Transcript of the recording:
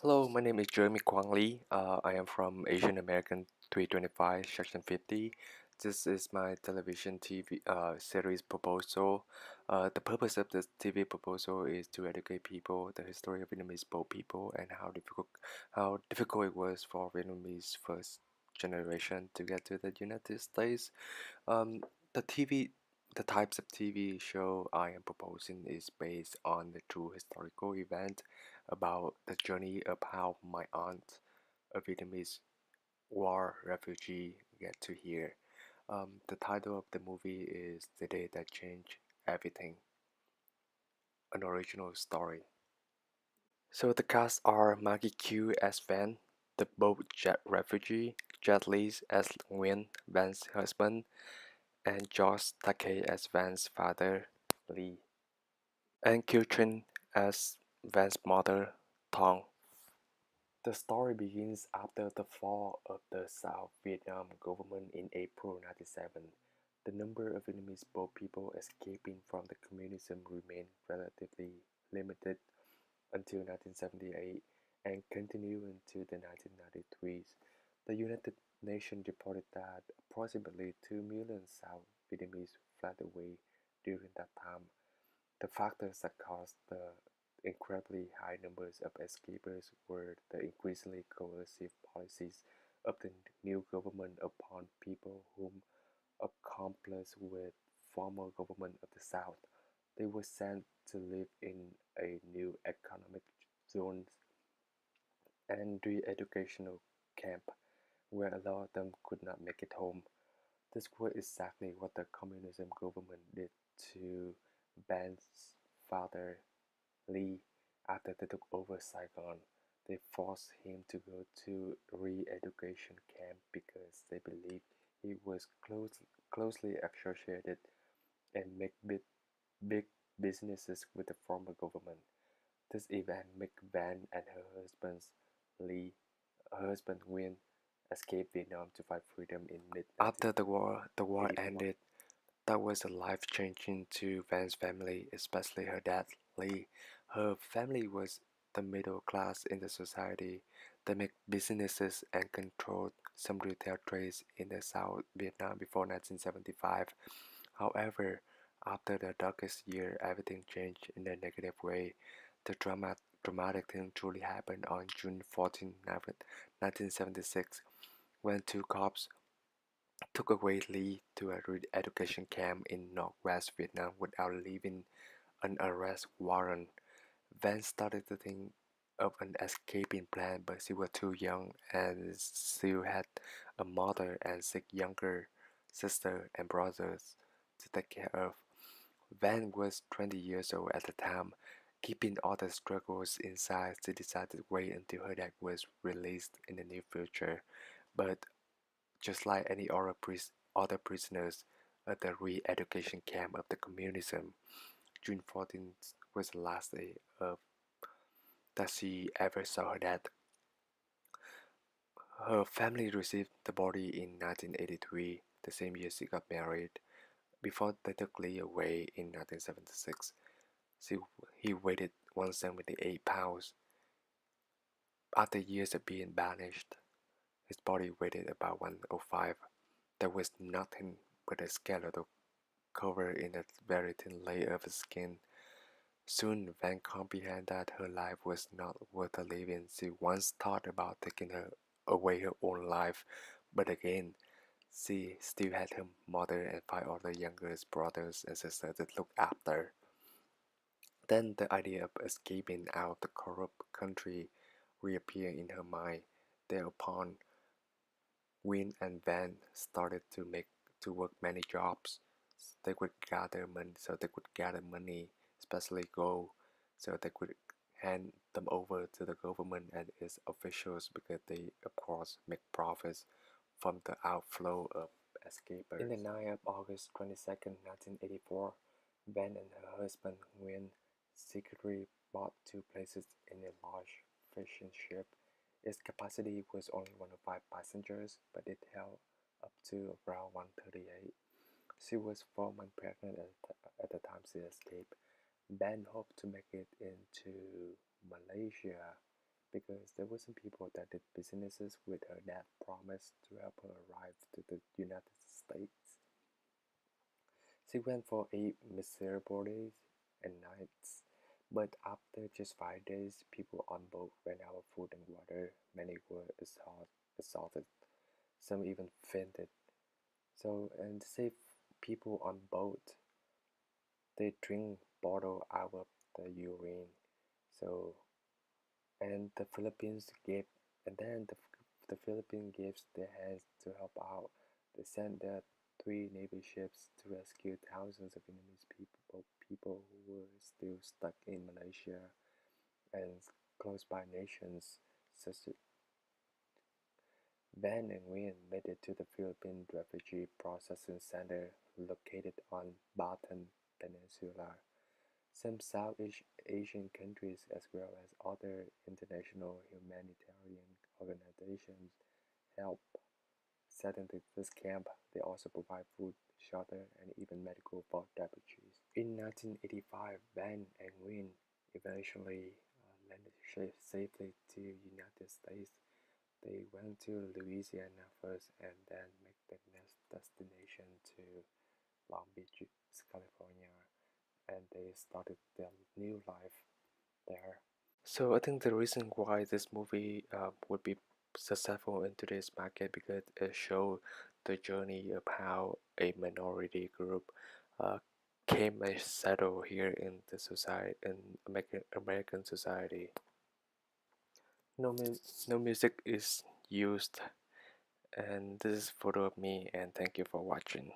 Hello, my name is Jeremy Quang Lee. I am from Asian American 325, Section 50. This is my television TV series proposal. The purpose of this TV proposal is to educate people the history of Vietnamese boat people and how difficult it was for Vietnamese first generation to get to the United States. Um, the TV, the types of TV show I am proposing is based on the true historical event about the journey of how my aunt, a Vietnamese war refugee, get to here. The title of the movie is The Day That Changed Everything, an original story. So the cast are Maggie Q as Van, the boat jet refugee, Jet Li as Nguyen, Van's husband, and Josh Takei as Van's father, Lee, and Kyutrin as Van's mother, Thong. The story begins after the fall of the South Vietnam government in April 1997. The number of Vietnamese boat people escaping from the communism remained relatively limited until 1978 and continued into the 1993s. The United Nations reported that approximately 2 million South Vietnamese fled away during that time. The factors that caused the incredibly high numbers of escapers were the increasingly coercive policies of the new government upon people whom accomplice with former government of the South. They were sent to live in a new economic zones and re-educational camp where a lot of them could not make it home. This was exactly what the communism government did to Ben's father Lee after they took over Saigon. They forced him to go to re-education camp because they believed he was closely associated and make big businesses with the former government. This event made Van and Lee, her husband Nguyen, escape Vietnam to fight freedom in mid. After the war ended. That was a life changing to Van's family, especially her dad, Lee. Her family was the middle class in the society. They made businesses and controlled some retail trades in the South Vietnam before 1975. However, after the darkest year, everything changed in a negative way. The dramatic thing truly happened on June 14, 1976, when two cops took away Lee to a re-education camp in northwest Vietnam without leaving an arrest warrant. Van started to think of an escaping plan, but she was too young and still had a mother and six younger sisters and brothers to take care of. Van was 20 years old at the time. Keeping all the struggles inside, she decided to wait until her dad was released in the near future. But just like any other prisoners at the re-education camp of the communism, June 14th was the last day of that she ever saw her dad. Her family received the body in 1983, the same year she got married. Before they took Lee away in 1976, she, he weighed 178 pounds. After years of being banished, his body weighed about 105. There was nothing but a skeleton covered in a very thin layer of skin. Soon Van comprehended that her life was not worth living. She once thought about taking away her own life, but again, she still had her mother and five other younger brothers and sisters to look after. Then the idea of escaping out of the corrupt country reappeared in her mind. Thereupon, Win and Van started to work many jobs. They could gather money, especially gold, so they could hand them over to the government and its officials because they, of course, make profits from the outflow of escapers. In the night of August 22nd, 1984, Van and her husband Nguyen secretly bought two places in a large fishing ship. Its capacity was only 105 passengers, but it held up to around 138. She was 4 months pregnant at the time she escaped. Ben hoped to make it into Malaysia because there were some people that did businesses with her that promised to help her arrive to the United States. She went for 8 miserable days and nights, but after just 5 days, people on board ran out of food and water. Many were exhausted, some even fainted. So, and to save people on boat, they drink bottle out of the urine. So, and the Philippines gave, and then the Philippines gives their hands to help out. They sent their 3 Navy ships to rescue thousands of Vietnamese people who were still stuck in Malaysia and close by nations such as Van and Nguyen made it to the Philippine Refugee Processing Center located on Bataan Peninsula. Some Southeast Asian countries, as well as other international humanitarian organizations, help setting this camp. They also provide food, shelter, and even medical for refugees. In 1985, Van and Nguyen eventually landed safely to United States. They went to Louisiana first and then make the next destination to Long Beach, California, and they started their new life there. So I think the reason why this movie would be successful in today's market because it showed the journey of how a minority group uh, came and settled here in the society in American society. No music is used, and this is a photo of me. And thank you for watching.